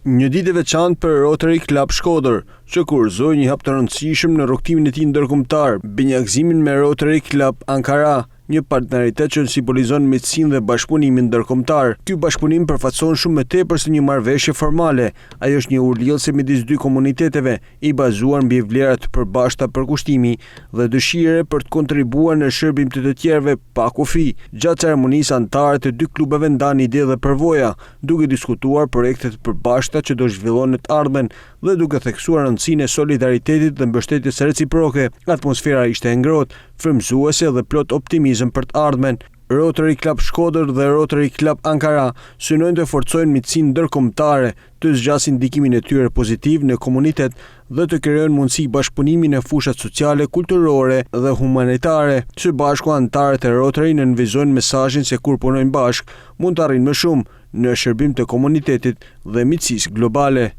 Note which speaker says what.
Speaker 1: Një ditë e veçantë për Rotary Club Shkodër, që kurrëzoi një hap të rëndësishëm në rrugtimin e tij ndërkombëtar, binjakëzimin me Rotary Club Ankara, një partneritet që simbolizon miqësinë dhe bashkëpunimin ndërkombëtar. Ky bashkëpunim përfaqëson shumë më tepër se një marrëveshje formale. Ajo është një urrëlidhje midis dy komuniteteve, i bazuar mbi vlera të përbashkëta përkushtimi dhe dëshire për të kontribuar në shërbim të tjerëve pa kufi. Gjatë ceremonisë, anëtarët e dy klubeve ndanë ide dhe përvoja, duke diskutuar projekte të përbashkëta që do zhvillohen në të ardhmen dhe duke theksuar rëndësinë e solidaritetit dhe mbështetjes reciproke. Atmosfera ishte e ngrohtë, frymëzuese dhe plot optimizëm për të ardhmen. Rotary Club Shkodër dhe Rotary Club Ankara synojnë të forcojnë miqësinë ndërkombëtare, të zgjasin ndikimin e tyre pozitiv në komunitet dhe të krijojnë mundësi bashkëpunimi në fushat sociale, kulturore dhe humanitare. Së bashku anëtarët e Rotary nënvizojnë mesazhin se kur punojnë bashkë, mund të arrijnë më shumë në shërbim të komunitetit dhe miqësisë globale.